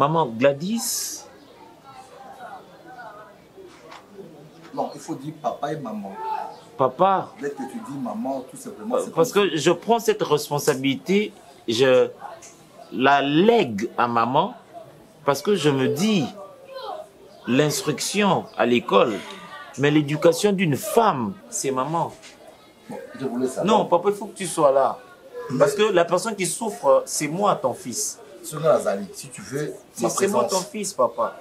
Maman, Gladys. Non, il faut dire papa et maman. Papa. Dès que tu dis maman, tout simplement. Parce que je prends cette responsabilité, je la lègue à maman, parce que je me dis, l'instruction à l'école, mais l'éducation d'une femme, c'est maman. Bon, je voulais savoir. Non, papa, il faut que tu sois là. Parce que la personne qui souffre, c'est moi, ton fils. Si tu veux, c'est moi ton fils, papa.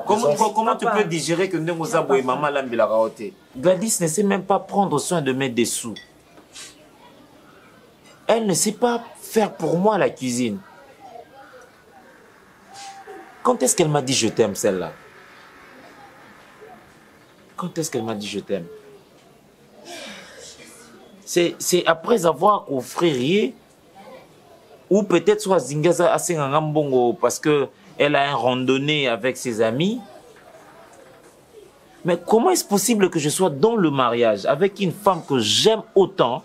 Comment tu peux digérer que Ndemouzabo et maman l'ambila raoté? Gladys ne sait même pas prendre soin de mettre des sous. Elle ne sait pas faire pour moi la cuisine. Quand est-ce qu'elle m'a dit je t'aime, celle-là? Quand est-ce qu'elle m'a dit je t'aime? C'est après avoir offert ou peut-être soit Zingaza Asengangambongo parce qu'elle a un randonnée avec ses amis. Mais comment est-ce possible que je sois dans le mariage avec une femme que j'aime autant?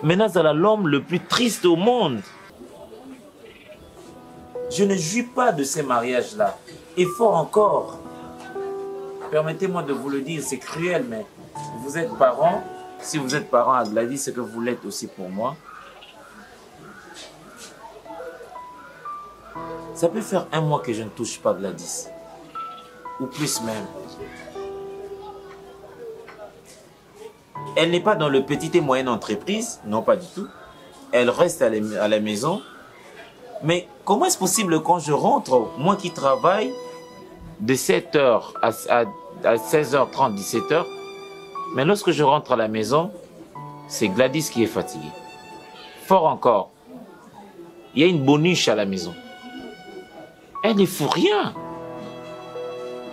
Maintenant, c'est l'homme le plus triste au monde. Je ne jouis pas de ces mariages-là. Et fort encore. Permettez-moi de vous le dire, c'est cruel, mais vous êtes parents. Si vous êtes parents à Gladys, c'est que vous l'êtes aussi pour moi. Ça peut faire 1 mois que je ne touche pas Gladys. Ou plus même. Elle n'est pas dans le petite et moyenne entreprise. Non, pas du tout. Elle reste à la maison. Mais comment est-ce possible quand je rentre, moi qui travaille de 7h à 16h30, 17h, mais lorsque je rentre à la maison, c'est Gladys qui est fatiguée. Fort encore. Il y a une boniche à la maison. Elle ne fout rien.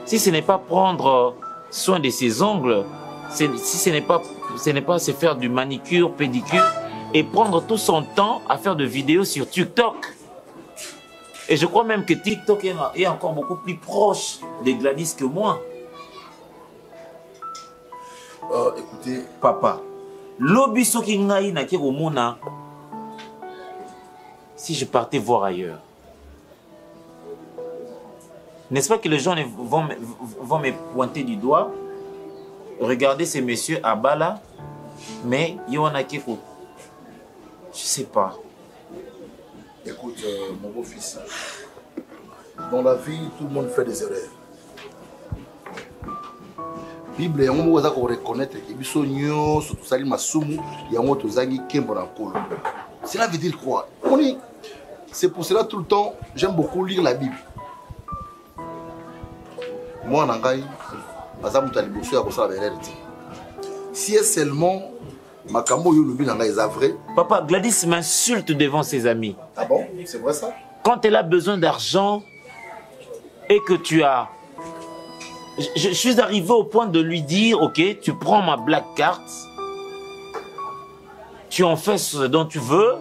Si ce n'est pas prendre soin de ses ongles, si ce n'est pas se faire du manicure, pédicure, et prendre tout son temps à faire de vidéos sur TikTok. Et je crois même que TikTok est encore beaucoup plus proche de Gladys que moi. Écoutez, papa, si je partais voir ailleurs, n'est-ce pas que les gens vont me pointer du doigt, regarder ces messieurs à bas là, mais Yohana Keko, je sais pas. Écoute, mon beau-fils, dans la vie, tout le monde fait des erreurs. Bible, on va reconnaître que Bissonio, surtout Salim Masumu, il y a un autre Zagi Kembonankolo. Cela veut dire quoi? C'est pour cela tout le temps, j'aime beaucoup lire la Bible. Moi, en Angaï, si est seulement Makambo Yolubi Nangaï est vrai. Papa, Gladys m'insulte devant ses amis. Ah bon? C'est vrai ça? Quand elle a besoin d'argent et que tu as... Je suis arrivé au point de lui dire, ok, tu prends ma black card, tu en fais ce dont tu veux,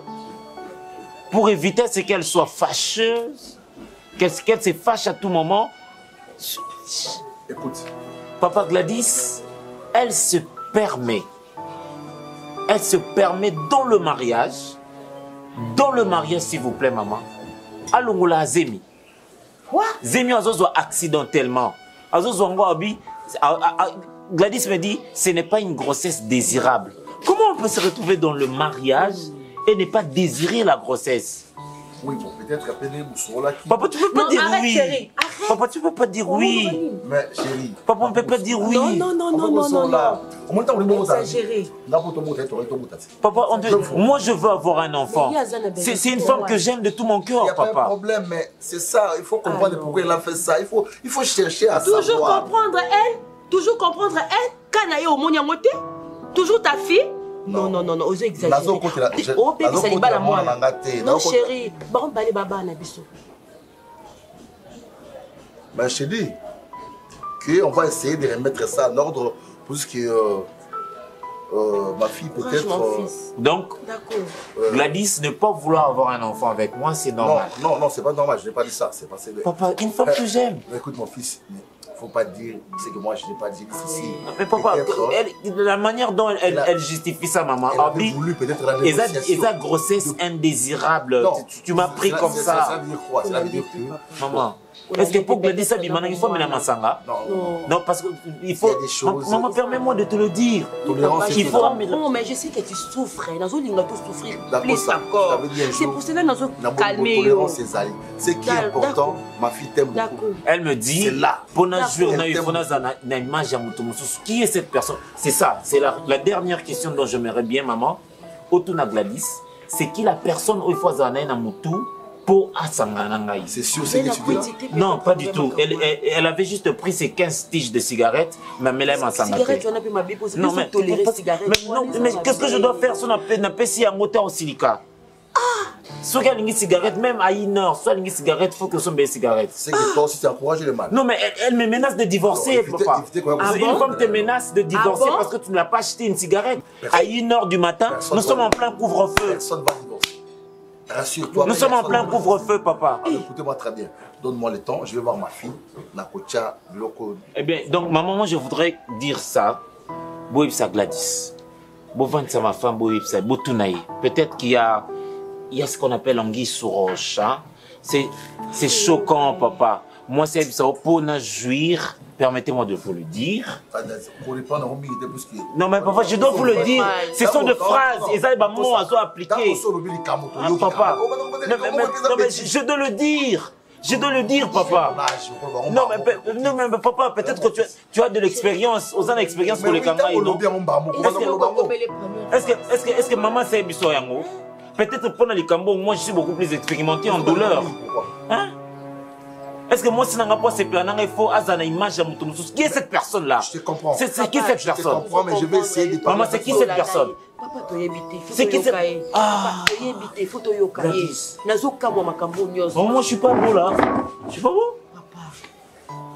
pour éviter qu'elle soit fâcheuse, qu'elle se fâche à tout moment. Écoute. Papa, Gladys, elle se permet dans le mariage, s'il vous plaît, maman, allons-la Zemi. Quoi? Zemi Azozo accidentellement. Gladys me dit, ce n'est pas une grossesse désirable. Comment on peut se retrouver dans le mariage et ne pas désirer la grossesse? Oui, bon, peut-être appeler Moussoula qui... Papa, tu peux pas dire arrête, oui. Chérie, arrête. Papa, tu peux pas dire oui. Mais chérie... Papa, on ne peut pas dire oui. Non. Exagéré. Papa, moi je veux avoir un enfant. C'est une femme que j'aime de tout mon cœur, papa. Il n'y a papa. pas de problème, mais c'est ça. Il faut comprendre pourquoi elle a fait ça. Il faut chercher à savoir. Toujours comprendre elle. Quand elle est au monde, toujours ta fille. Non, osez exagérer. Non, chérie. Bon, balé baba nabiso. Mais je te dis qu'on va essayer de remettre ça en ordre, puisque ma fille peut-être... Donc, Gladys, ne pas vouloir avoir un enfant avec moi, c'est normal. Non, c'est pas normal, je n'ai pas dit ça. Papa, une femme que j'aime. Écoute mon fils, il ne faut pas dire, c'est que moi je n'ai pas dit ici. Mais papa, la manière dont elle justifie ça, maman, elle avait voulu peut-être la négociation. Et sa grossesse indésirable, tu m'as pris comme ça. Ça veut dire quoi? Ça veut dire que... Maman, est-ce que pour Gladys, il faut me la masanga? Non, parce qu'il faut... Maman, permets-moi de te le dire. Il faut... Non, mais je sais que tu souffres. Dans une ligne, tu souffrir plus encore. C'est pour cela que nous calmer. Ce qui est important, ma fille t'aime beaucoup. Elle me dit, qui est cette personne? C'est ça, c'est la dernière question dont j'aimerais bien, maman. Otuna Gladys, c'est qui la personne où il faut zanaï na mutu pour asanganangaï? C'est sûr, c'est que tu dis. Non, pas du tout. Elle avait juste pris ses 15 tiges de cigarettes, mais elle m'a sangaté. Non, mais qu'est-ce que je dois faire si on a payé un moteur au silica? Soit il y a une cigarette, même à 1 heure, soit une cigarette, il faut que ce soit une cigarette. C'est que toi aussi tu encourages le mal. Non, mais elle me menace de divorcer, papa. Une femme te menace de divorcer parce que tu ne l'as pas acheté une cigarette. À 1 heure du matin, nous sommes en plein couvre-feu. Personne ne va divorcer. Rassure-toi. Nous sommes en plein couvre-feu, papa. Écoutez-moi très bien. Donne-moi le temps, je vais voir ma fille. Eh bien, donc, maman, moi, je voudrais dire ça. Boïbsa Gladys. Bovanta ma femme, Boïbsa, Botunaï. Peut-être qu'il y a ce qu'on appelle anguille sous roche. Hein? C'est choquant, papa. Moi, c'est ça pour ne jouir. Permettez-moi de vous le dire. Non, mais papa, je dois vous le dire. Ce sont des phrases. Et ça, les mots à appliquer. Papa. Non, mais je dois le dire. Je dois le dire, papa. Non, mais papa, peut-être que tu as de l'expérience. Aux ans d'expérience pour les kangaïs, non? Est-ce que maman sait biso yango? Peut-être pendant les Cambos, moi je suis beaucoup plus expérimenté en douleur. Hein? Est-ce que moi, si je n'ai pas ces plans, il faut avoir une image à mon tour? Qui est cette personne-là? Je te comprends. C'est qui cette personne? Je te comprends, mais je vais essayer de... Maman, c'est qui cette personne? Papa, tu es habité. C'est qui cette... Ah! Tu es habité, il faut te yokaye. Nazo kamo makambo nyos. Moi, je suis pas beau là. Je suis pas beau? Papa.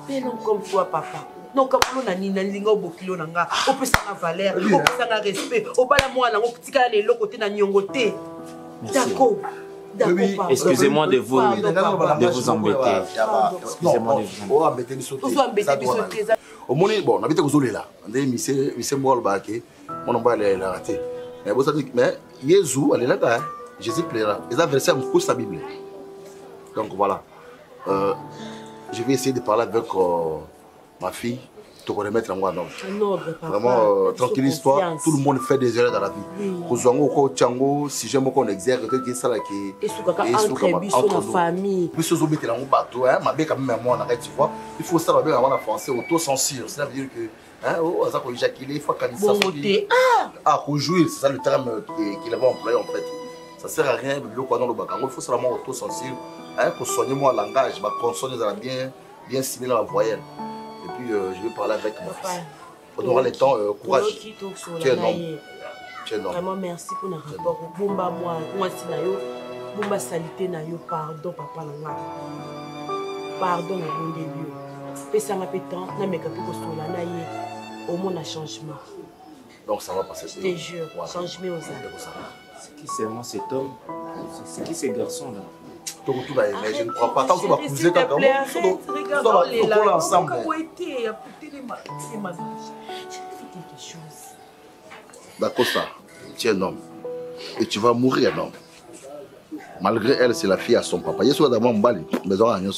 Mais non comme toi, papa. Non, comme on a ni lingo bokilo nanga. On peut s'en valeur, on peut s'en respect. On va la moi, on peut s'en aller l'autre côté na nyongote. D'accord. Excusez-moi de vous embêter. Excusez-moi de vous embêter. Au moins, bon, on habite au Zolé là. On dit, Monsieur Moalbake, on va aller la rater. Mais vous savez, mais Jésus, elle est là, Jésus plaira. Et ça, verset, on pousse sa Bible. Donc voilà. Je vais essayer de parler avec ma fille. Te remettre en moi. Vraiment, tranquille-toi. Tout le monde fait des erreurs dans la vie. Si j'aime qu'on exerce, que ça là qui est entre la famille. Puis si vous mettez dans mon bateau, ma belle quand même moi on arrête, tu vois. Il faut ça bien avant en français, auto-censure. Ça veut dire que ça peut éjaculer, il faut qu'à rejouir, c'est ça le terme qu'il avait employé en fait. Ça sert à rien de quoi dans le bac. Il faut seulement auto-censure pour soigner mon langage, ma consonne bien similaire à la voyelle. Et puis je vais parler avec mon fils. On aura le temps, courage. Tu es un homme. Vraiment merci pour le rapport. Bomba moi sinayo, bomba salité nayo, pardon papa nanga. Pardon le bon début. Pesa ma pétant, na meka piko sola na yé. Au moins un changement. Donc ça va passer. Je te jure, changement aux âmes. C'est qui seulement cet homme? C'est qui ces garçons là? Je ne crois pas. Tant que ma cousine quand même. On ensemble. D'accord ça. Tu es un homme. Et tu vas mourir un homme. Malgré elle, c'est la fille à son papa. Yesu d'abord mbali, mais on a rien.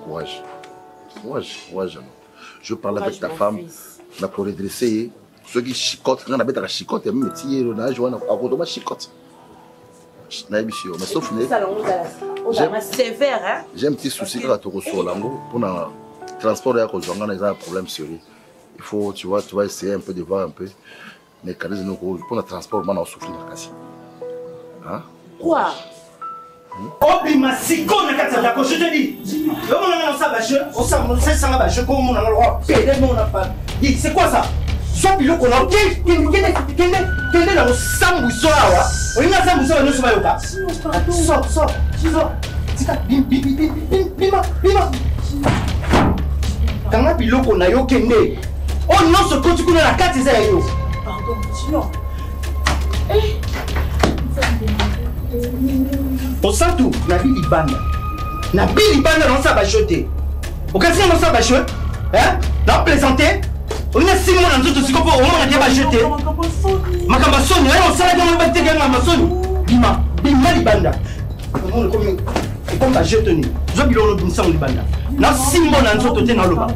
Courage. Courage. Je parle avec ta femme. Pour redresser. Ceux qui chicotent, on a mis la chicote, et même si on a joué à chicote. Mais sauf j'ai un petit souci quand tu reçois l'ango pour le transport de un problème sérieux. Il faut, tu vas essayer un peu de voir un peu les mécanismes pour le transport, on a souffert la casse. Hein? Quoi? Obima siko na kata la je te dis. C'est quoi ça? Oh non, ce côté qu'on a la carte, c'est yo. Pardon, non. Au centre, Nabi Libanda. Nabi Libanda, non, ça va jeter. Au quatrième, non, ça va jeter. Hein? Non, plaisanter. On a 6 mois dans tout ce qu'on peut au moins va jeter. Makambasoni, on s'en a dit, on va te gagner Makambasoni. Bima, Bima Libanda. Comme va jeter. Je vais le dire, Libanda. Na 6 mois dans tout côté dans le bas.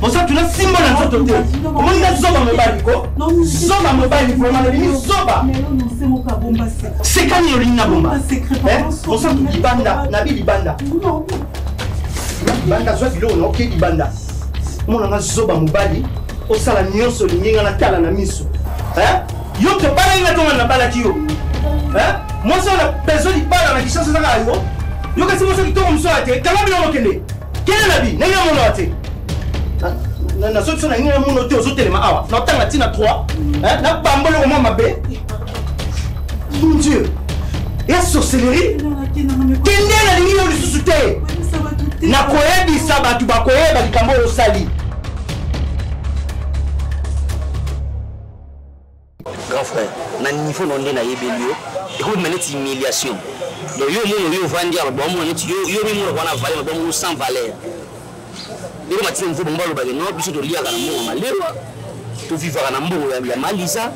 Au centre, tu as 6 mois dans tout côté. Comment il a zoba me baliko? Zoba me baliko, vraiment, il zoba. C'est quand il y a une bomba. Au centre, Libanda, Nabi Libanda. Libanda, soit il ok Libanda. Mon a zoba mobali. Au sala nyonso linga na tala na miso. Hein? Yo te bala ina tonga na bala kiyo. Hein? Moi ça na besoin di bala na kisasa na yo. Yo kasi mo so kitongo mso ate, kama bilo mokende. Kene na bi, nenga mono ate. Na so so na ngira mono te ozo telema awa. Na tanga tina 3. Hein? Na bambolo ko mama be. Mon Dieu. Et sorcellerie? Kende na lingi yo lisusu te. Na koyebi sabatu ba koyeba likambo yo sali. Grand frère, na niveau non na yebelio, écoute maintenant c'est humiliation. Donc yo vendre bon moi yo même on a valeur bon sans valeur. Yo matin mfu bomba lo ba non biso to lia kana mo malewa. To vivre na mbo ya malisa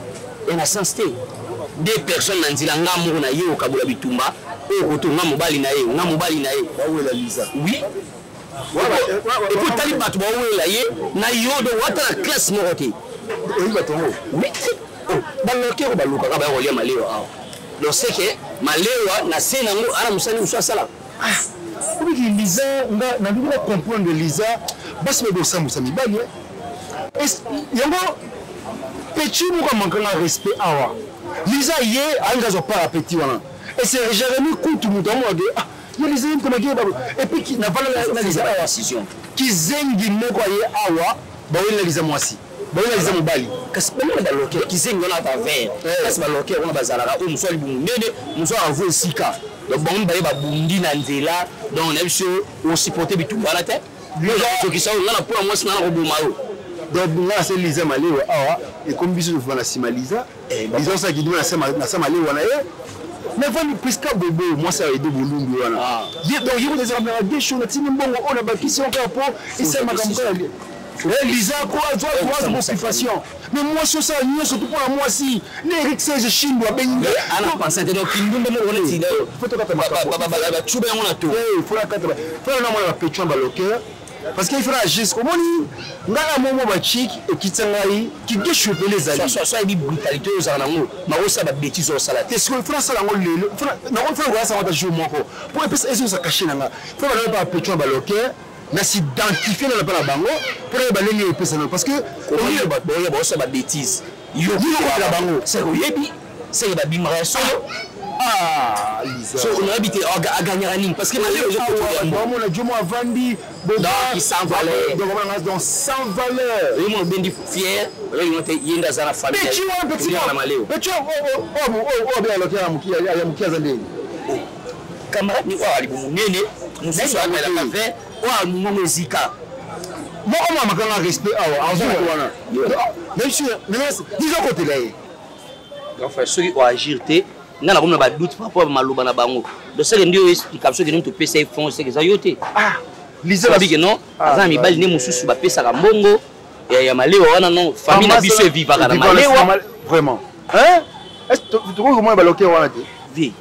et na sensité. Deux personnes na nzila ngamu na yo kabula bitumba, o koto ngamu bali na ye, ngamu bali na ye. Ba wela lisa. Oui. Écoute taliba to ba wela ye na yo do wata la classe mo roté. Oui ba tongo. Oui. Baloke ko baluka ka ba ko lia malewa aw. Donc c'est que malewa na sena ngo ana musani musa sala. Ah. Obi ki Lisa nga na ndiko comprendre Lisa basi me do samusa mibali. Yango petit mo ko manka na respect awa. Lisa ye anga zo para petit wana. Et c'est Jérémy Koutou mo domo de ah yo Lisa ko magi ba et puis qui na vala na Lisa awa decision. Ki zengi moko ye awa ba wela Lisa mwasi. Ba wela Lisa mobali. Kasi bana baloke ki zengi na ta ver. Kasi baloke on bazalaka o musali bu nene muso avo sika. Donc bon ba bundi na nzela donc on a vu on supporter bitumba la tête. Le gars qui ça on a pour moi c'est na ko bomaro. Donc là c'est Lisa malewa awa et comme biso de na simaliza Lisa ça qui dit na sama malewa na ye mais voni presque bobo moi ça aider bolungu wana donc il faut des ramener des choses na tini mbongo on a bakisi encore pour et c'est makambo Lisa quoi toi motivation mais moi sur ça ni surtout pour moi si les rixes je chine doit benga ana penser donc kindumbe mo on est faut to kata ba chuba on a tout faut la kata faut na moi la petite baloker parce qu'il fera juste comme on ngala momo ba chic et kitsangai qui déchoupe les alliés soit il brutalité aux anango ma osa ba bêtise au salade est-ce que France la ngolo na on fait ça on va jouer moko pour que ça ça cacher nanga faut pas petite baloker na s'identifier dans la bango pour ba lengi personnel parce que on y ba osa ba bêtise yo la bango c'est oyebi c'est ba bimara solo. Ah, Lisa. So, on a habité à gagner à Nîmes parce que on a dit moi Vandi, qui sans valeur. Donc sans valeur. Et moi ben fier, il y a dans famille. Mais tu vois un petit peu. Mais tu oh bien le cas mukia ya mukia zande. Camarade ni wa ali nene, nous sommes à la café, wa nous zika. Moi on m'a quand respect à wana. Même si disons côté là. Donc frère ceux qui ont agir nana comme na doute par rapport à maloba na bango donc c'est ndio explication que nous te pesa fond c'est que ça yote ah Lisa babi que non azan mi bali ne mususu ba pesa ka mbongo ya malewa wana non famille na biso vivre na malewa vraiment hein est-ce que tu trouves comment baloquer wana te vi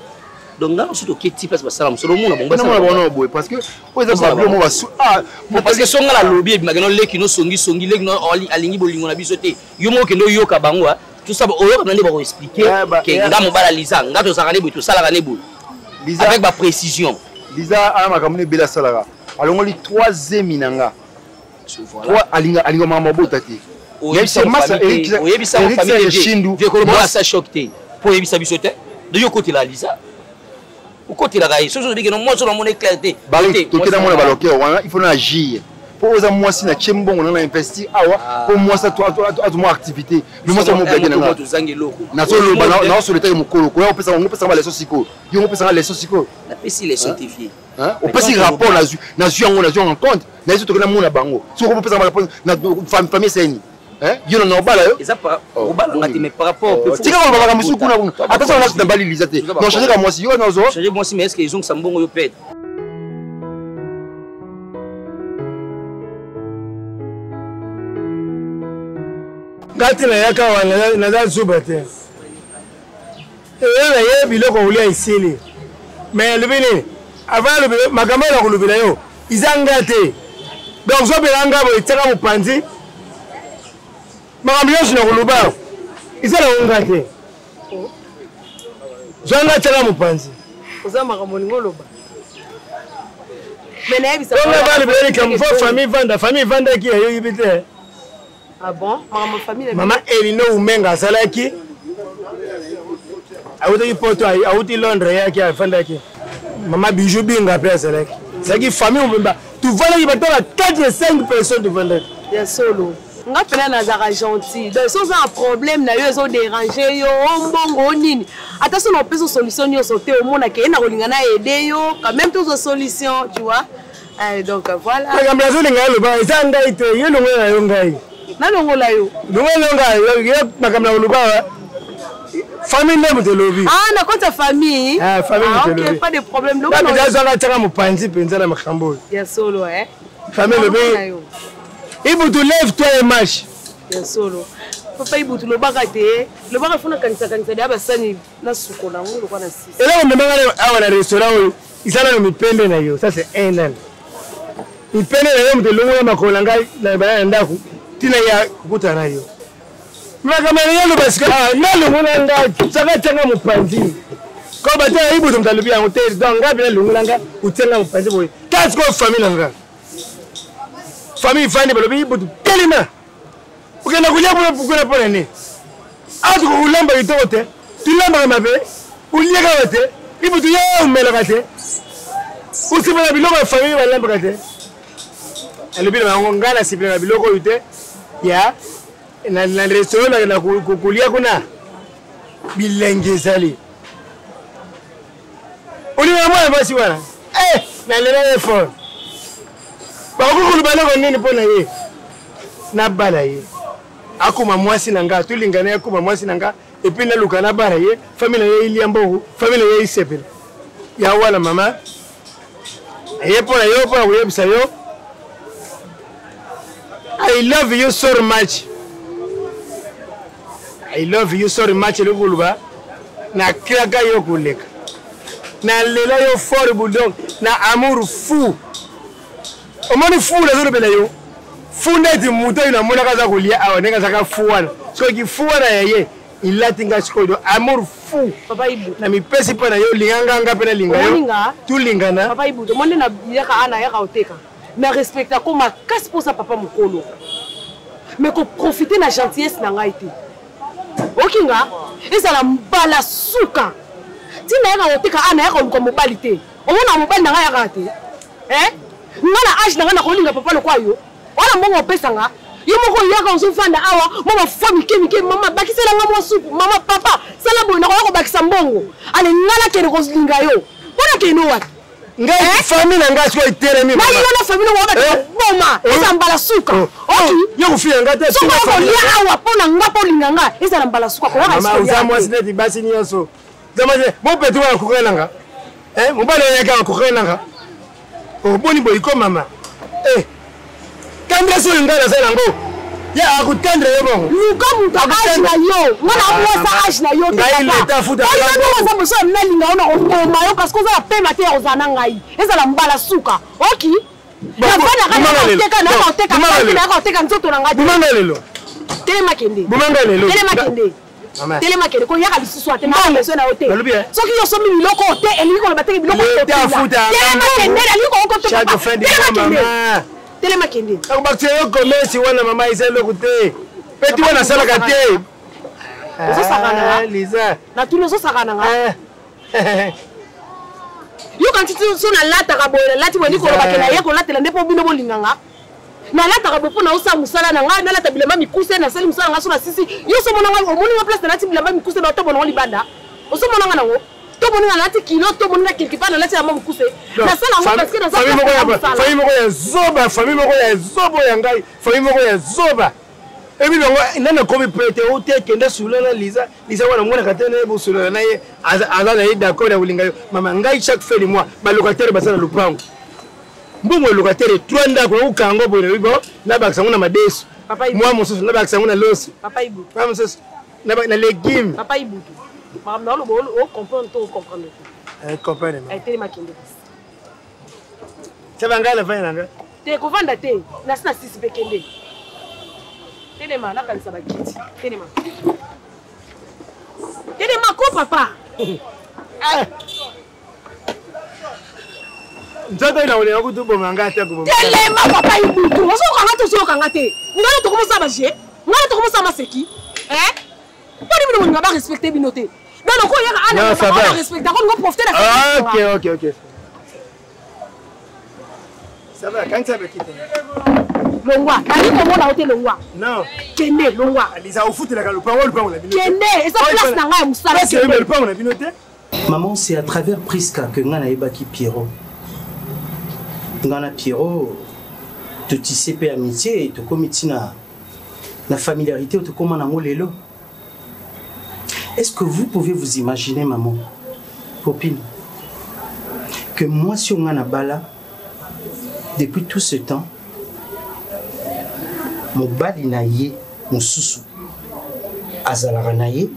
donc là surtout que type place basala musolo mona bonga ça non boy parce que pour exemple bablo mo basu ah parce que songa la lobby magano leki no songi leki no alingi bolingo na biso te yo mo ke ndo yoka bango tout ça on va expliquer que nga mobala Lisa nga to sakane boy to sala ne boy Lisa avec ma précision Lisa ala makamune bela salara alongoli 3e inanga voilà alinga mama botati oyebisa famille de Chindu ko ba sa choqué pour yebisa bisote de yo côté la Lisa au côté la gaï so so bigeno mo so na mon éclairté to kena mona baloke wana il faut agir pour aux moi si na chembo on a investi awa pour moi ça toi moi activité mais moi ça mon bébé na na so lo na so le taille mukolo ko on peut ça les sosiko yo on peut ça les sosiko na pesi les scientifiques hein on peut si rapport na ju en compte na zo to na mona bango so on peut ça na famille c'est ni hein yo na obala yo eza par obala ngati mais par rapport tika ko baka musu kuna kuna attention on a dans bali lisate non changer ka moi si yo na zo changer moi si mais est-ce que ils ont sambongo yo pète ngati na yaka wana na za zuba te na ye biloko ulia isili mais lubini avant le makamala ko lubina yo izanga te donc zo belanga bo itaka mupanzi makamala yo na kuluba izala unga te zonga taka mupanzi oza makamoni ngoloba mais na yebisa on va le beli comme famille vanda qui yo yibite. Ah bon? Maman famille. Maman Elino Umenga salaki. Awuti poto awuti Londres yaki afandaki. Maman Bijou Binga pe salaki. Saki famille Umemba. Tu vois là il va avoir 4 5 personnes de vendre. Ya solo. Nga pena na zara gentil. Donc si on a un problème na yo zo déranger yo mbongo nini. Attention on peut solution yo sauter au monde ke na kolinga na aider yo quand même tous solution, tu vois. Donc voilà. Makambo zo linga lo ba izanga ite yo longo na yo ngai. Nalongola yo. Nalongola yo makambo na luba. Famille même de lobby. Ah na compte famille. Ah famille de lobby. OK, pas de problème. Donc déjà zo na tanga mupanzi penza na makambo. Ya solo Famille lobby. Ibu tu lève toi et marche. Ya solo. Papa ibu tu lo bakate. Lo baka funa kanisa dia basani na sukola ngolo kwa na sisi. Ela on demanga awa na restaurant isala no mipende na yo. Ça c'est un an. Mipende na yo mtelongo makola ngai na bana ndaku. Tina ya kukuta na yo. Makamani yalo basika nalo mona ngai saka tanga mupanzi. Ko bata ibu tu mtalubi ya hotel donc ngapi na lungu nanga utenga mupanzi boy. That's go family nanga. Famille fani balobi ibu tu telema. Ukena kulia kuna pona ni. Atu kulamba itote. Tilamba mabe. Ulieka wote. Ibu tu yao umela kate. Usibona biloko famille balamba kate. Alobi na ngongana sibina biloko yute. Ya na restaurant na kukulia kuna bilenge sali. Uli na mwana basi wana. Na lera effort. Ba kukulu baloko nini pona ye. Na bala ye. Akuma mwasi nanga tulingana akuma mwasi nanga et puis na lukana bara ye famille ye iliambo famille ye isepela. Ya wala mama. Ye pona yo pona uyebisa yo. I love you so much. I love you so much luguluba. Na kraka yo kuleka. Na lela yo for bulldog. Na amour fou. Omoni fou la zone bela yo. Fou ndeti muto ina mona kaza kulia awa nenga saka fuana. So ki fuana ye. Ilatinga skodo amour fou. Papa ibu. Na mipesi pa na yo linganga nga pena linga yo. Tu lingana. Papa ibu. Monde na yaka ana yaka oteka. Mais respecta comme casse pour ça papa mukolo. Mais ko profiter na gentillesse na ngai te. Okinga, ezala mbala suka. Tina yaka oteka ana yaka luko mobali te. Omona mobali na ngai yaka te. Ngana age na ngana kolinga papa lokwayo. Wala mbongo pesanga. Yo moko yaka ozofanda awa, mama fami kemi mama bakisela ngamo supu, mama papa, sala bono ko bakisa mbongo. Ale ngala kene ko linga yo. Bona keno wat. Ngai famille na ngai siko iteremi. Na yo na famille wo ba boma, eza mbala suka. Okay. Yo kufia ngate. So ko lia awa pona ngapo linga nga, eza mbala suka ko waka. Mama uzamwa sineti basi nyonso. Zamaje, mo petu wa kukelanga. Mbale yaka kukelanga. Oboni boyiko mama. Kandre so ngala sala ngo. Ya akutendre yo bongo. Luka muta age na yo. Ngana mwosa age na yo. Ngai leta futa. Ngai na mwosa na linga ona okoma yo parce que za pema te ozana ngai. Eza la mbala suka. Okay. Na bana kana oteka nzoto na ngai. Bumanga lelo. Telema kende. Bumanga lelo. Telema kende. Telema kende ko yaka lisusu ate na leso na hotel. Soki yo somi biloko hotel eliko na bateki biloko hotel. Telema kende eliko ko to. Telema kende. Telema kende. Akubakti yo komesi wana mama iselo kute. Peti wana sala kate. Ozo sakana. Lisa. Na tulo zo sakana nga. Yo kanti so na lata ka boye lati wani ko bakela ye ko latela ndepo bino bolinganga. Na lata ka bopo na usa musala na nga na lata bilema mikuse na sali musala nga so na sisi. Yo so mona nga omoni wa place na lati bilema mikuse na to bona libanda. Oso mona nga nango. To mona na lati kilo to mona quelque part na lati ya mamukuse. Na sala ngo parce que na famille moko ya zoba, famille moko ya zobo ya ngai, famille moko ya zoba. Et puis, il y a un commis prêté au thé qui est sur la Lisa. Lisa, on a moins de catene pour sur la naïe. Ala d'accord à Oulingayo. Maman, ngai chaque fait de moi. Ma locataire basa le prend. Bon, mon locataire est 3 ans pour Kango pour le bon. Là, bas, ça on a ma déce. Moi, mon sauce, là, bas, ça on a l'os. Papa Ibou. Pas mon sauce. Là, bas, na légumes. Papa Ibou. Maman, non, on comprend tout, on comprend tout. Comprends. Elle était maquillée. Ça va la fin, là. T'es content d'attendre. N'a pas si c'est pékende. Téléma, là, quand ça va quitter. Téléma. Téléma, quoi, papa? Nzoto ina ole yakutu bomanga te ko. Téléma, papa Ibou. On s'en kanga to so kanga te. Ngana to commencer à marcher. Ngana to commencer à maseki. Pourquoi tu ne pas respecter binoté? Non, quoi, il y a un ça va. Respecter, on va profiter de la OK. Ça va, quand ça va quitter? Longwa, ali ko mona hotel Longwa. Non. Kende Longwa. Lisa au foot la ka le pa on a binoté. Kende, et ça place na nga musala. C'est le pa on a binoté. Maman, c'est à travers Priska que ngana ebaki Pierrot. Ngana Pierrot te tissé pe amitié et te komitina la familiarité te comment nango lelo. Est-ce que vous pouvez vous imaginer, maman, Popine, que moi si on ngana bala depuis tout ce temps mon bali na ye mon susu azalaka na ye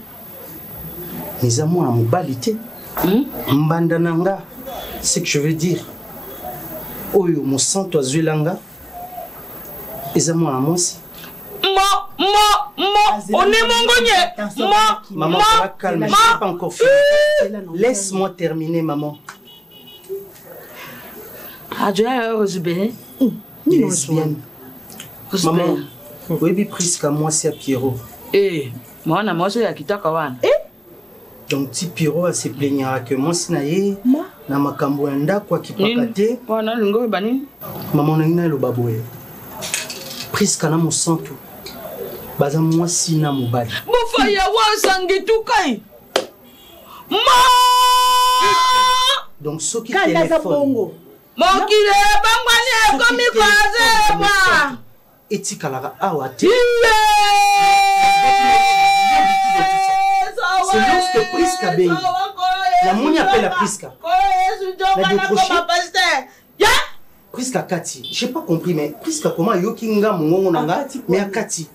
mes amours na mobali te mbanda nanga c'est que je veux dire oyo mon santo azwelanga eza mwana mwasi on est mongonye. Maman, calme, je n'ai pas encore fini. Laisse-moi terminer, maman. Lesbienne. Maman, oui, presque moi, c'est à Pierrot. Moi, c'est à Kitakawan. Donc, si Pierrot a se plaignera que moi, c'est naïe, na makambo enda quoi qui pakate. Maman, n'a le baboué. Presque na mon santo. Baza moi si na mobali. Mofaya wasangi tukai. Donc ce qui téléphone. Mokile bangwani komi kwaze ba. Etikala awate. C'est lorsque Priska Bey. La moni appelle la Priska. La décroché. Priska Kati, j'ai pas compris, mais Priska comment yokinga mongongo nanga, mais à Kati.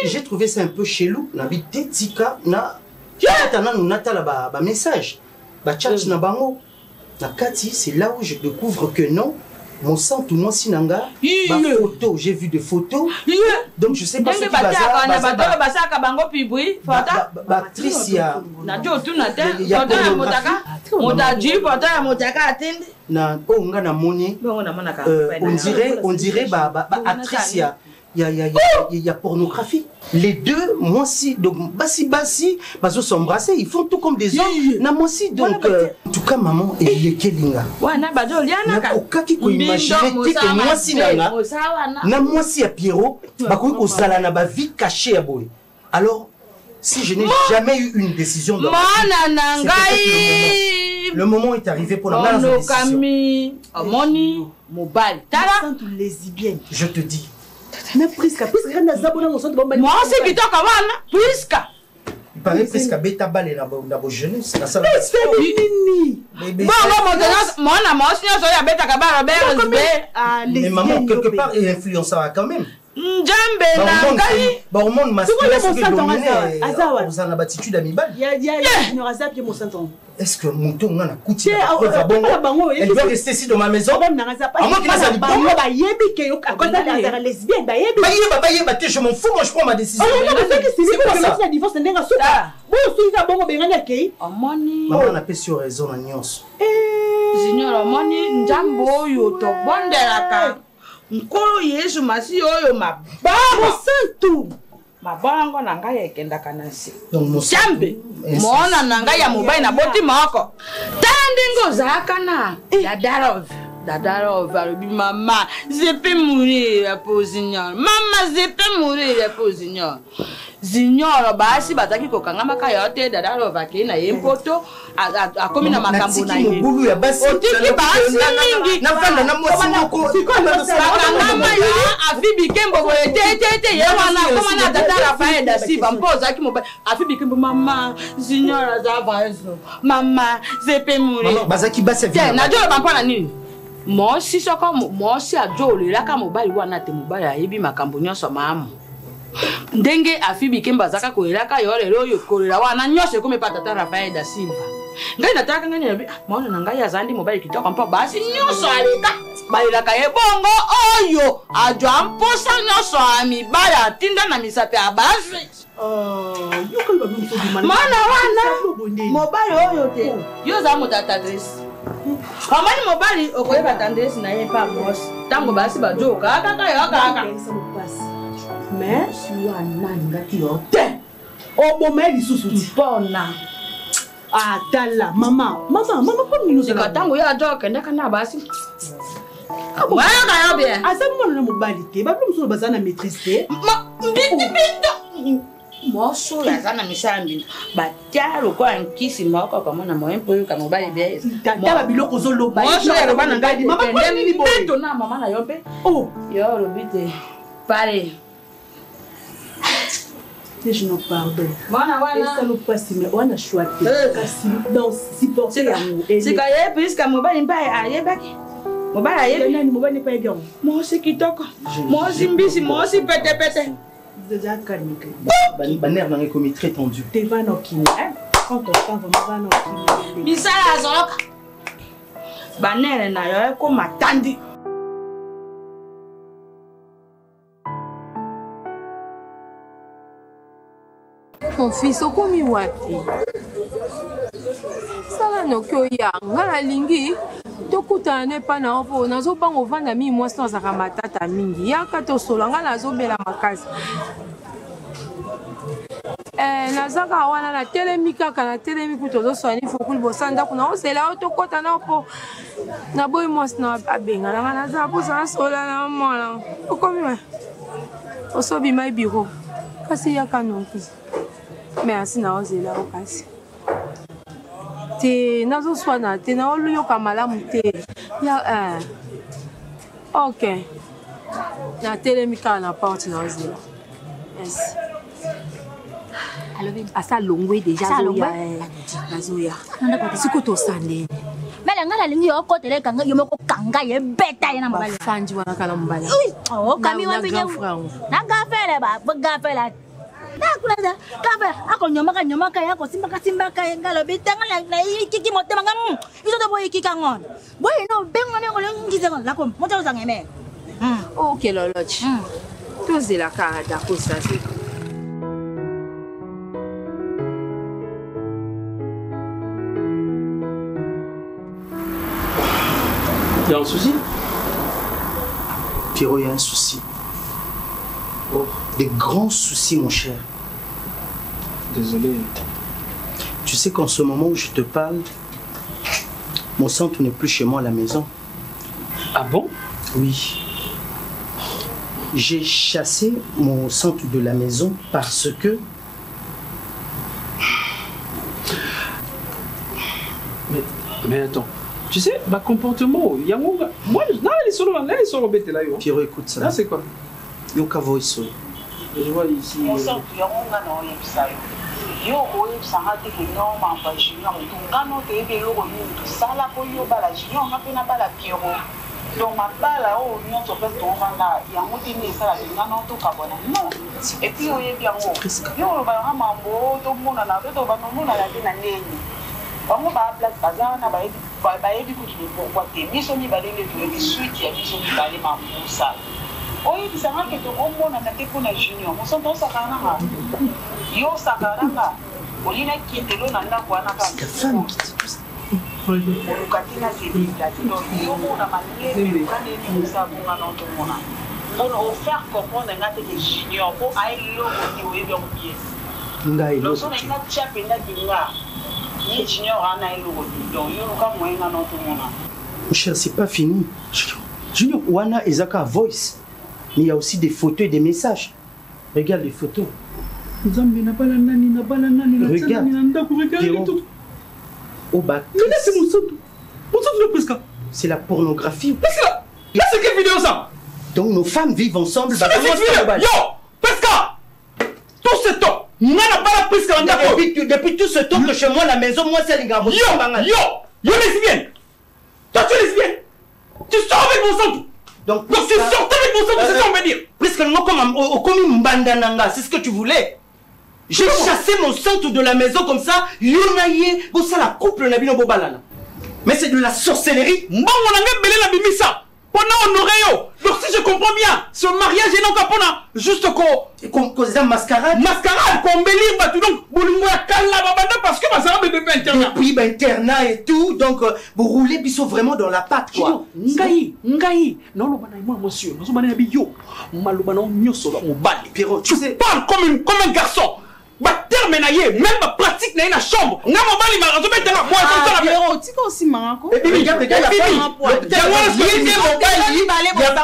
J'ai trouvé ça un peu chelou. Nabi tika na. Tana nata la ba message, ba chat na bango. Na Kati, c'est là où je découvre que non, mon sang tout moi sinanga, ba photo, j'ai vu des photos. Donc je sais pas ce qui va ça. Ba actrice ya. Na jo tu na te. Photo ya motaka. Motaji photo ya motaka atende. Na onga na moni. On dirait ba actrice ya. Il y a pornographie. Les deux, moi aussi, donc basi, baso s'embrasser, ils font tout comme des hommes. Na moi aussi, donc en tout cas maman, il est kelinga. Wana bajo liana ka. Aucun qui peut imaginer que moi si nana, na moi si à Pierrot, bakoui ko sala na ba vie cachée à boy. Alors si je n'ai jamais eu une décision dans le moment est arrivé pour la décision. Moni, mobile. Tala, lesbienne. Je te dis. Mais Priska, moi aussi qui t'en cawane, Priska. Il paraît Priska bêta balle dans vos jeunesse. C'est féminine. Bon, moi aussi, je suis bêta cabane, mais maman, quelque part, il influence ça quand même. Njambe na ngai. Bon, monde masculin, c'est que dominé aux anabatitudes amibales. Il y a une raza qui est mon santon. Est-ce que mon ton a coûté elle doit rester ici dans ma maison? À moi qui n'a pas dit je m'en fous, moi je prends ma décision. Maman on appelle sur raison à Nyons. Signor Moni, Njambo yo to bondelaka. Nkolo Yesu masi oyo mababa santu. Mabango na ngai ekenda kanasi. Jambe. Mona na ngai ya mobile na boti moko. Tandingo zakana. Dadarov arubi mama, je peux mourir pour Signor. Mama, je peux mourir pour Signor. Signor basi bataki kokanga makayote Dadarov akina yempoto akomi na makambo na ye. Otiki basi mingi. Na fanda na mosi moko. Bakanga ya afibike Bikembo te yawana koma na tata Rafael da Silva mpoza ki mobali afi Bikembo mama signora Zavazo mama zepe muri Maman bazaki basi vient na jolo bampana nini mo si soko mo si ajolo la ka mobali wana te mobali ayebi makambo nyonso mamu ndenge afi Bikembo azaka ko elaka yo lelo yo kolela wana nyonso ko me patata Rafael da Silva ngai nataka ngani yabi maona na ngai azandi mobali kitoko mpo basi nyonso aleka balelaka ye bongo oyo ajwa mposa nyonso amibala atinda na misape ya basi mana wana mobali oyo te yo za moto atadresi omani mobali okoyeba tandresi na ye pa mosi ntango basi bajoka kaka yo kaka mais si wana ngati yo te oboma lisusu mpona atala mama kwa mino sika tango ya joke ndaka na basi waya bien asa mwana na mobali te bablo msolo bazana maîtrise te mbiti moso ya zana misambi batialo kwa nkisi moko kama na moyo mpo ka mobali bien tata babiloko zoloba moso ya robana ngadi mama kwa nini boyo na mama na yompe oh yo robite pare je ne pardon. Wana ça nous passe mais on a choisi. Kasi dans si porter l'amour. C'est quand il puisque mobali mbaye ayebaki. Mobali ayebi nani mobali pas bien. Moi aussi kitoko. Moi aussi mbisi, moi aussi pete. Déjà calme. Banner dans les commis très tendu. Te va no kini. Quand on va vraiment no kini. Misala azoloka. Banner na yo ko matandi. Mon fils, au komi wapi? Sala no kyo ya ngala lingi tokuta ne pa na opo nazo bango vanda mi mwasi na zaka matata mingi yaka to solo ngala zo bela makasi nazaka wana na telemi kaka na telemi kuto zo swani fukuli bosanda kuna osela o tokota na opo na boy mwasi na abenga na ngana za po sa sola na mwana okomi wa osobi mai biro kasi yaka nonki merci na ozela okasi te nazo swana te na oluyo kamalamu te ya ok na telemika na porte na ozela merci asa longwe deja zoya siko tosande mela ngala lingi okotele kanga yomoko kanga ye beta ye na mbali fanji wana kana mbali oh kami wa binya na gafele ba gafela na kuna da kafe ako nyomaka yako simbaka ngalo bitanga na ikiki motema ngam iso to boy ikika ngon boy no bengo ne ngolo ngize ngon lako moto uzangeme ok lolochi tozela ka da kosa Il y a un souci? Pierrot, il y a un souci. Oh. Des grands soucis, mon cher. Désolé. Tu sais qu'en ce moment où je te parle, mon centre n'est plus chez moi à la maison. Ah bon? Oui. J'ai chassé mon centre de la maison parce que... Mais attends. Tu sais, ma comportement, il y a mon gars. Moi, là, les solos bêtes là. Pierrot, écoute ça. Là, c'est quoi? Yoka voice. Je vois ici. Donc ma bala o nyo to pe to vanda ya muti ni sala na no to kabona no et puis o ye bien o yo ba ha mambo to mona na to ba no na la na neni ba mo ba place bazana ba ye ku ki pourquoi te biso ni ba le to di suite ya biso ni ba le mambo sa o ye bisanga ke to o mona na te ko na junior mo so to sakana ha yo sakana ka o lina ki te lo na nda kwa na ka Katina Sébila, on a manié de ça pour un autre monde. On a offert comprendre que les juniors pour aller au niveau de pied. Nous sommes un chap et les juniors en aïe donc il y a moyen un autre monde. Mon cher, c'est pas fini. Junior, Wana et Zaka voice. Mais il y a aussi des photos et des messages. Regarde les photos. Regarde. Oh bah, mais là c'est mon centre de presque. C'est la pornographie. Là c'est quelle vidéo ça? Donc nos femmes vivent ensemble. Yo, Pesca, tout ce temps, on n'a pas la prise depuis tout ce temps que chez moi, la maison, moi, c'est les gars. Yo, lesbienne. Toi, tu es lesbienne. Tu sors avec mon sang. Donc tu sortais avec mon sang, c'est ça on veut dire. Presque comme Mbandananga, c'est ce que tu voulais. J'ai chassé mon centre de la maison comme ça. Yonaye, ça la couple na bino bobalana. Mais c'est de la sorcellerie. Bon, on a belé la bimisa. Pendant honoré. Donc si je comprends bien, ce mariage est non capona juste qu'on mascarade. Mascarade, qu'on bélit, bah tout donc bolingo ya kala babanda parce que ça va bébé internat. Et puis internat et tout, donc vous roulez puis sont vraiment dans la patte quoi. Ngai. Non le bana moi monsieur, nous bana biyo. Malubana nyoso la mobali. Pierrot, tu sais parle comme un garçon. Ba terme na ye, même ba pratique na na chambre. Nga mobali ma razo betela moi comme ça la Pierrot, tu peux aussi marako. Et puis regarde la femme.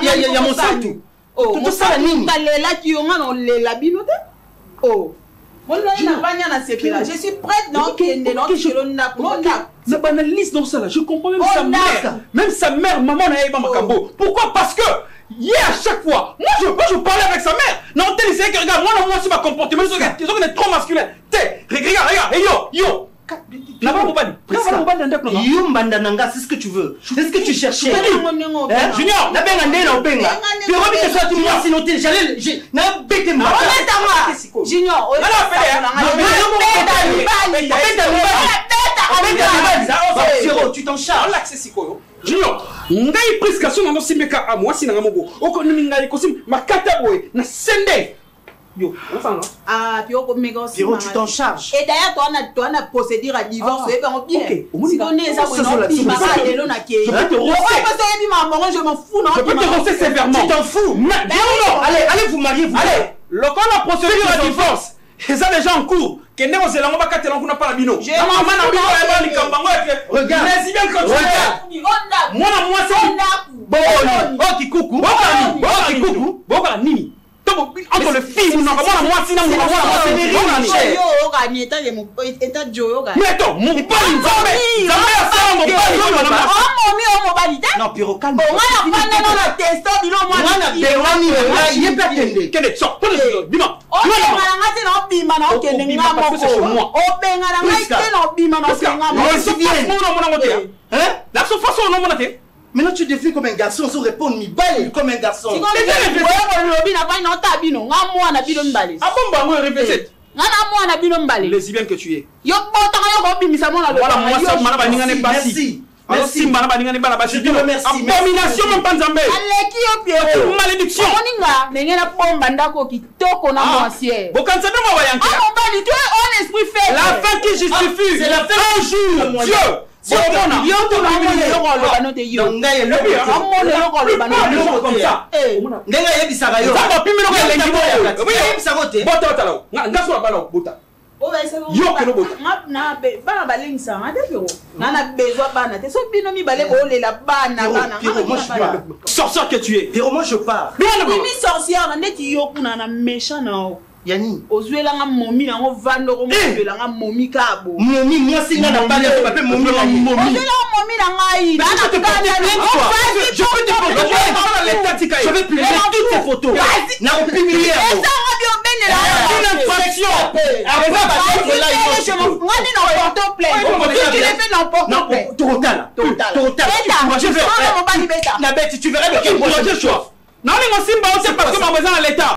Il y a mon sang. Oh, tout ça nini. Là qui on a la binote. Oh. Je suis prête, non, je banalise dans ça là, je comprends même sa mère. Même sa mère, maman n'a pas macambo. Pourquoi? Parce que hier à chaque fois, moi je parlais avec sa mère. Non, t'es lycéen, regarde, moi aussi ma comportement, ils sont trop masculins. Regarde, yo. Yumbandananga, c'est ce que tu veux. C'est ce que tu cherchais. Junior, la benga ndena obenga. Tu remis que ça tu moi sinon j'allais na bête moi. Junior, tu t'en charges. Junior, ngai prescation na simeka a moi sinanga mogo. Oko ngai kosim makata boy na sende. Yo, Pierrot, tu t'en charges. Et d'ailleurs, toi, on a procédé à divorce. Si on est ça, je m'en fous. Je peux te rosser sévèrement. Tu t'en fous. Allez, vous mariez. Allez, le cas la procédure à divorce. Et ça déjà en cours. Que ne vous allez pas capter l'enfant par la bino. Regarde. Mais bien que tu regardes. Moi, c'est bon. Qui coucou. Nini. Entre le film, moi, si non, mais attends, mon non, Pierrot, calme. Maintenant tu défies comme un garçon sans répondre, mi balle comme un garçon. Lesbienne que tu es. Merci. Abomination même pas Nzambe. Malédiction. La fin qui justifie. C'est la fin un jour. Dieu. C'est sorcière que tu es. Pierrot, moi je pars. Sorcière, Yani, ozuelanga momi na vando ko mozuelanga momi kabo. Momi, moi si na pas le papier momi na momi. Ozuelanga momi na ngai. Je peux te prendre. Je vais publier toutes ces photos. Na publier. Ça va bien benela. Une infraction. Arrive à là je m'en ngani na porte plainte. Tu l'as fait n'importe quoi. Total. Je vais mon bali beta. Na bête, tu verras de quel projet je choix. Non, mais moi simba c'est parce que ma besoin à l'état.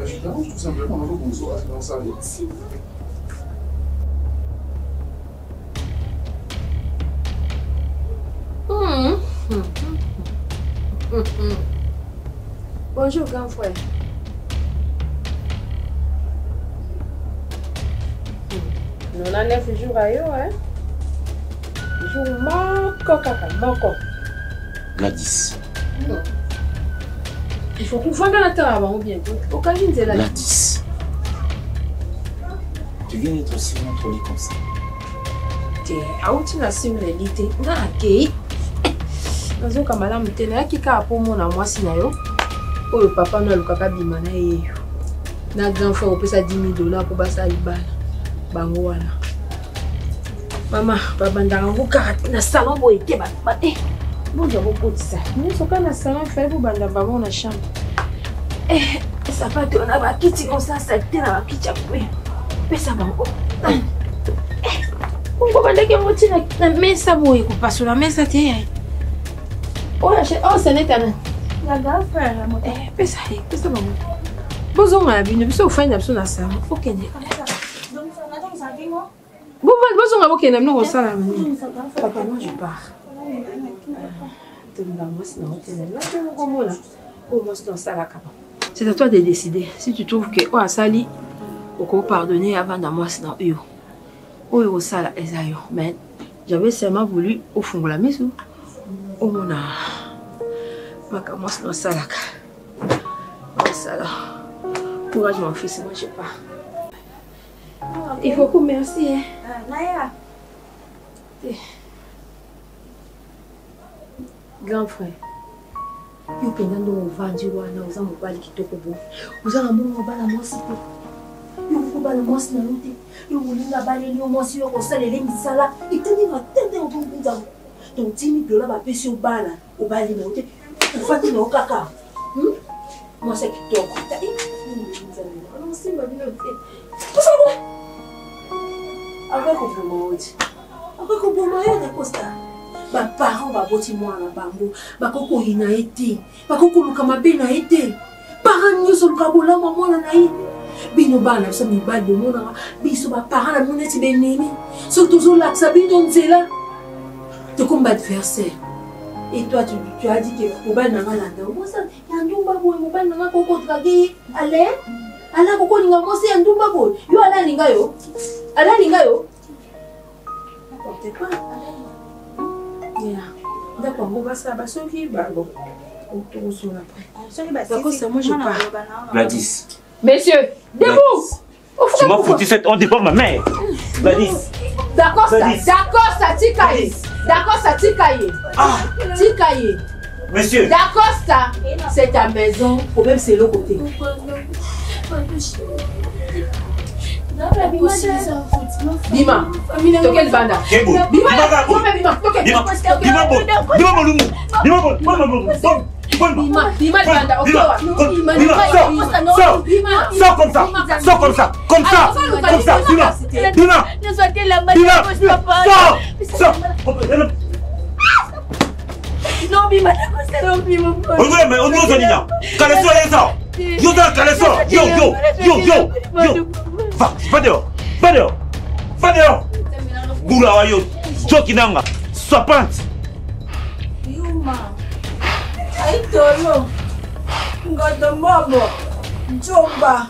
Je t'arrange tout simplement dans l'eau bonsoir, dans sa vie. S'il vous plaît. Bonjour, grand frère. On a 9 jours à eux, hein? Jour manco, caca, manco. Gladys. Il faut qu'on fasse dans la terre avant ou bientôt. Occasion de la Gladys. Tu viens d'être aussi introduit comme ça. Auti na sim le lité na akei nazo kamala mutene akika po mona mwasi na yo oyo papa no alukaka bima na ye na grand frère opesa $10,000 po basa libala bango wana mama babandanga ngokaka na salon boye te ba bonja bokotisa nyonso ka na salon fai bobanda bango na chambre sapato na bakiti kosasa te na bakiti ya kwe pesa bango Pourquoi bandaki yango ntina na mesa boye kopasola mesa te yaye oyo ce n'est pas La grand frère pesa bango bozonga na bino biso ofandi na biso na salon okende bozonga bokende bino kosala nini papa moi je pars tolinga mwasi na otene nakomona oyo mwasi nasalaka c'est à toi de décider si tu trouves que oyo asali okopardonner avant na mwasi na oyo oyo osala eza yo mais j'avais seulement voulu ofungola miso omona makambo mwasi nasalaka osala courage mon fils moi je pars il faut que merci hein Naya grand frère yo mpenza ndongo ovandi wana oza mobali kitoko bo oza na mbongo bana mwasi te yo kobala mwasi na yo te yo molinga baleli yo mwasi yo kosalela misala etandi na tete okombinza donc $10,000 bapesi yo bana obali na yo te ofandi na yo kaka mwasi ya kitoko osimba bino te akakoboma oti akakoboma yo te kosta baparent baboti mwana bango bakokoyina ye te bakokoluka mabe na ye te parent nyonso luka bolama mwana na ye bino bana biso mibali bomonaka biso baparent na bino neti benemi soki tozolakisa bino nzela tokomba adversaire et toi tu as dit que mobali nanga landa omosa ya ndumba boye mobali nanga kokotrake ala kokolinga mosi ya ndumba boye yo alalinga yo n'importe pas d'accord on va ça basoki bango autour après d'accord ça moi je pars Gladys. Messieurs, debout. Tu m'as foutu cette honte devant ma mère. Gladys. D'accord ça tikaye. D'accord ça tikaye. Tikaye. Monsieur. D'accord ça, c'est ta maison, problème c'est l'autre côté. Bima, toquel banda. Bima, sors comme ça, Non, Bima, va dehors. Boula yo, Jokinanga, Sopante. Yuma, Aitolo, Ngodomobo, Jomba.